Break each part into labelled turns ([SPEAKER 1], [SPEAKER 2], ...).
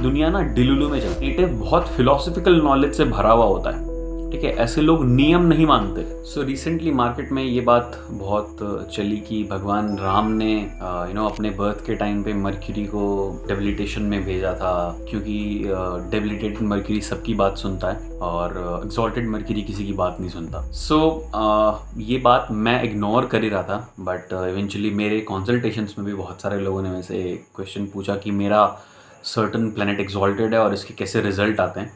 [SPEAKER 1] दुनिया ना डिलुलु में चलती है। बहुत फिलोसफिकल नॉलेज से भरा हुआ होता है, ठीक है। ऐसे लोग नियम नहीं मानते। सो रिसेंटली मार्केट में ये बात बहुत चली कि भगवान राम ने अपने बर्थ के टाइम पे मर्क्यूरी को डेबिलिटेशन में भेजा था, क्योंकि डेबिलिटेटेड मर्क्यूरी सबकी बात सुनता है और एक्सॉल्टेड मर्क्यूरी किसी की बात नहीं सुनता। सो ये बात मैं इग्नोर कर ही रहा था, बट इवेंचुअली मेरे कंसल्टेशंस में भी बहुत सारे लोगों ने वैसे क्वेश्चन पूछा कि मेरा सर्टन प्लैनेट एक्सॉल्टेड है और इसके कैसे रिजल्ट आते हैं।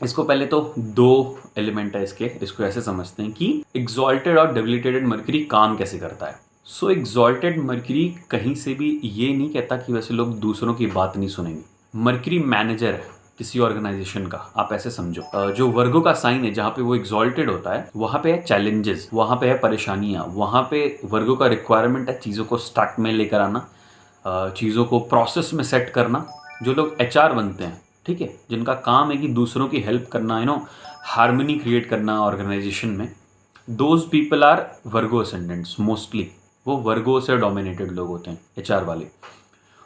[SPEAKER 1] इसको पहले तो दो एलिमेंट है इसको ऐसे समझते हैं कि एग्जॉल्टेड और डेबिलिटेटेड मर्क्यूरी काम कैसे करता है। सो एग्जॉल्टेड मर्क्यूरी कहीं से भी ये नहीं कहता कि वैसे लोग दूसरों की बात नहीं सुनेंगे। मर्क्यूरी मैनेजर है किसी ऑर्गेनाइजेशन का, आप ऐसे समझो। जो वर्गो का साइन है जहाँ पे वो एग्जॉल्टेड होता है, वहाँ पे है चैलेंजेस, वहाँ पे है परेशानियाँ, वहाँ पे वर्गो का रिक्वायरमेंट है चीज़ों को स्टार्ट में लेकर आना, चीज़ों को प्रोसेस में सेट करना। जो लोग एचआर बनते हैं, ठीक है, जिनका काम है कि दूसरों की हेल्प करना, हार्मनी क्रिएट करना ऑर्गेनाइजेशन में, those people are Virgo ascendants. Mostly वो वर्गो से डोमिनेटेड लोग होते हैं एचआर वाले।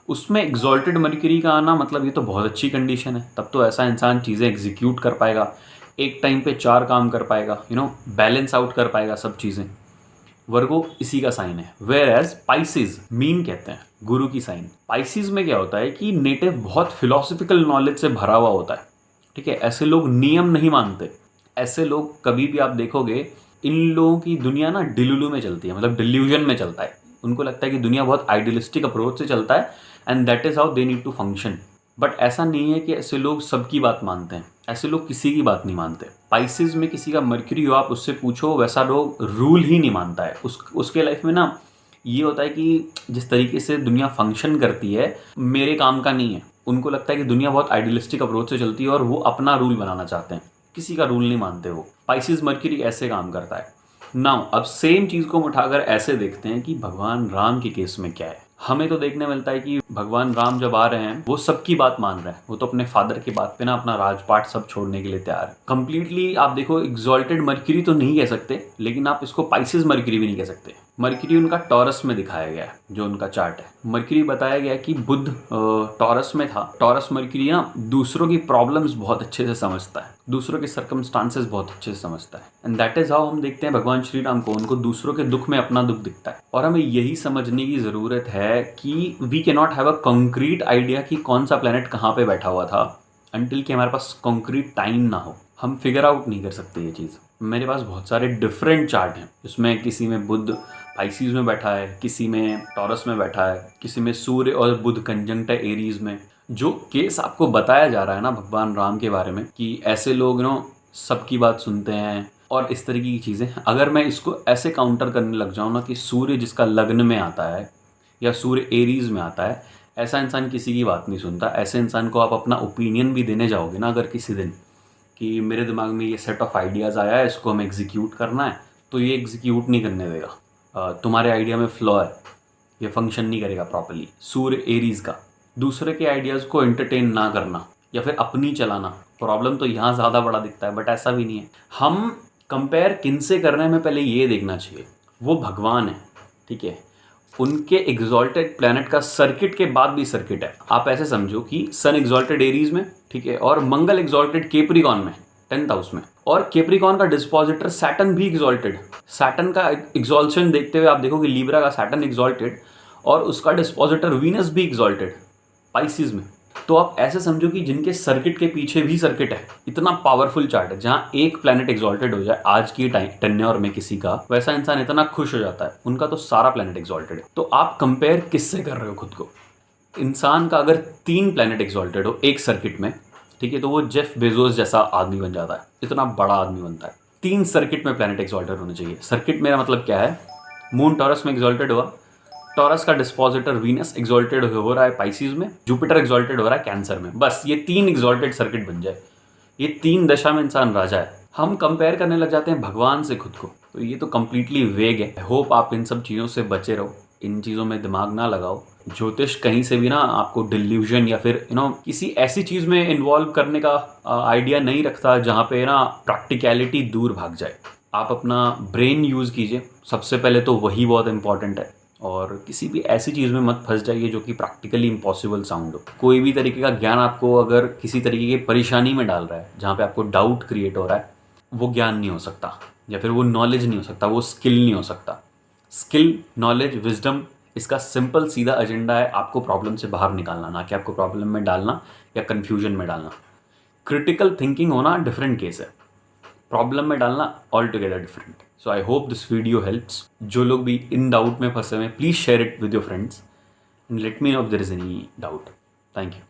[SPEAKER 1] उसमें एग्जॉल्टेड मर्क्यूरी का आना मतलब ये तो बहुत अच्छी कंडीशन है। तब तो ऐसा इंसान चीज़ें एग्जीक्यूट कर पाएगा, एक टाइम पे 4 काम कर पाएगा, बैलेंस आउट कर पाएगा सब चीज़ें। वर्गो इसी का साइन है। वेयर एज पाइसिस, मीन कहते हैं गुरु की साइन। पाइसिस में क्या होता है कि नेटिव बहुत फिलोसफिकल नॉलेज से भरा हुआ होता है, ठीक है। ऐसे लोग नियम नहीं मानते। ऐसे लोग कभी भी आप देखोगे, इन लोगों की दुनिया ना डिलुलु में चलती है, मतलब डिल्यूजन में चलता है। उनको लगता है कि दुनिया बहुत आइडियलिस्टिक अप्रोच से चलता है and that is how they need to function. But ऐसा नहीं है कि ऐसे लोग सबकी बात मानते हैं। ऐसे लोग किसी की बात नहीं मानते। पाइसिस में किसी का मर्क्यूरी हो, आप उससे पूछो, वैसा लोग रूल ही नहीं मानता है। उसके लाइफ में ना ये होता है कि जिस तरीके से दुनिया फंक्शन करती है मेरे काम का नहीं है। उनको लगता है कि दुनिया बहुत आइडियलिस्टिक अप्रोच से चलती है और वो अपना रूल बनाना चाहते हैं, किसी का रूल नहीं मानते वो। पाइसिस मर्क्यूरी ऐसे काम करता है। नाउ अब सेम चीज़ को हम उठाकर ऐसे देखते हैं कि भगवान राम के केस में क्या है। हमें तो देखने मिलता है कि भगवान राम जब आ रहे हैं वो सबकी बात मान रहे हैं। वो तो अपने फादर की बात पे ना अपना राजपाट सब छोड़ने के लिए तैयार है। कंप्लीटली आप देखो, एग्जॉल्टेड मर्क्यूरी तो नहीं कह सकते, लेकिन आप इसको पाइसिस मर्क्यूरी भी नहीं कह सकते। मर्क्यूरी उनका टॉरस में दिखाया गया है, जो उनका चार्ट है। मर्क्यूरी बताया गया कि बुध टॉरस में था। टॉरस मर्क्यूरी ना दूसरों की प्रॉब्लम्स बहुत अच्छे से समझता है, दूसरों के सर्कमस्टांसेस बहुत अच्छे से समझता है। एंड दैट इज हाउ हम देखते हैं भगवान श्री राम को, उनको दूसरों के दुख में अपना दुख दिखता है। और हमें यही समझने की ज़रूरत है कि we can not have a concrete idea कि कौन सा प्लैनेट कहाँ पे बैठा हुआ था अंटिल कि हमारे पास कॉन्क्रीट टाइम ना हो। हम फिगर आउट नहीं कर सकते ये चीज़। मेरे पास बहुत सारे डिफरेंट चार्ट हैं, जिसमें किसी में बुध पाइसिस में बैठा है, किसी में टॉरस में बैठा है, किसी में सूर्य और बुध कंजंक्ट है एरीज में। जो केस आपको बताया जा रहा है ना भगवान राम के बारे में कि ऐसे लोग सबकी बात सुनते हैं और इस तरीके की चीज़ें, अगर मैं इसको ऐसे काउंटर करने लग जाऊँ ना कि सूर्य जिसका लग्न में आता है या सूर्य एरीज में आता है, ऐसा इंसान किसी की बात नहीं सुनता। ऐसे इंसान को आप अपना ओपिनियन भी देने जाओगे ना अगर किसी दिन, कि मेरे दिमाग में ये सेट ऑफ आइडियाज़ आया है, इसको हमें एग्जीक्यूट करना है, तो ये एग्जीक्यूट नहीं करने देगा। तुम्हारे आइडिया में फ्लॉ है, ये फंक्शन नहीं करेगा प्रॉपर्ली। सूर्य एरीज का दूसरे के आइडियाज़ को एंटरटेन ना करना या फिर अपनी चलाना, प्रॉब्लम तो यहाँ ज़्यादा बड़ा दिखता है, बट ऐसा भी नहीं है। हम कंपेयर किन से कर रहे हैं, हमें पहले ये देखना चाहिए। वो भगवान है, ठीक है, उनके एग्जॉल्टेड प्लैनेट का सर्किट के बाद भी सर्किट है। आप ऐसे समझो कि सन एग्जॉल्टेड एरीज में, ठीक है, और मंगल एग्जॉल्टेड केप्रिकॉन में 10th हाउस में, और केप्रिकॉन का डिस्पोजिटर सैटर्न भी एग्जॉल्टेड। सैटर्न का एग्जॉल्शन देखते हुए आप देखो कि लीब्रा का सैटर्न एग्जॉल्टेड और उसका डिस्पोजिटर वीनस भी एग्जॉल्टेड पाइसिस में। तो आप ऐसे समझो कि जिनके सर्किट के पीछे भी सर्किट है। इतना पावरफुल चार्ट है। जहाँ एक प्लैनेट एग्जॉल्टेड हो जाए आज की टेन्योर में किसी का, वैसा इंसान इतना खुश हो जाता है। उनका तो सारा प्लैनेट एग्जॉल्टेड है। तो आप कंपेयर किससे कर रहे हो खुद को? इंसान का अगर 3 प्लैनेट एग्जॉल्टेड हो एक सर्किट में, ठीक है, तो वो जेफ बेजोस जैसा आदमी बन जाता है, इतना बड़ा आदमी बनता है। 3 सर्किट में प्लैनेट एग्जॉल्टेड होने चाहिए। सर्किट मेरा मतलब क्या है? मून टॉरस में एग्जॉल्टेड हुआ, टॉरस का डिस्पोजिटर वीनस एग्जॉल्टेड हो रहा है पाइसिस में, जुपिटर एग्जॉल्टेड हो रहा है कैंसर में। बस ये 3 एग्जॉल्टेड सर्किट बन जाए, ये 3 दशा में इंसान राजा है। हम कंपेयर करने लग जाते हैं भगवान से खुद को, तो ये तो कंप्लीटली वेग है। आई होप आप इन सब चीज़ों से बचे रहो, इन चीज़ों में दिमाग ना लगाओ। ज्योतिष कहीं से भी ना आपको डिल्यूजन या फिर किसी ऐसी चीज़ में इन्वॉल्व करने का आइडिया नहीं रखता जहाँ पे ना प्रैक्टिकलिटी दूर भाग जाए। आप अपना ब्रेन यूज़ कीजिए, सबसे पहले तो वही बहुत इंपॉर्टेंट है। और किसी भी ऐसी चीज़ में मत फंस जाइए जो कि प्रैक्टिकली इम्पॉसिबल साउंड हो। कोई भी तरीके का ज्ञान आपको अगर किसी तरीके की परेशानी में डाल रहा है, जहाँ पे आपको डाउट क्रिएट हो रहा है, वो ज्ञान नहीं हो सकता, या फिर वो नॉलेज नहीं हो सकता, वो स्किल नहीं हो सकता। स्किल, नॉलेज, विजडम, इसका सिंपल सीधा एजेंडा है आपको प्रॉब्लम से बाहर निकालना, ना कि आपको प्रॉब्लम में डालना या कन्फ्यूजन में डालना। क्रिटिकल थिंकिंग होना डिफरेंट केस है, प्रॉब्लम में डालना all together different. So I hope this video helps. जो लोग भी इन डाउट में फंसे हुए हैं, please share it with your friends and let me know if there is any doubt. Thank you.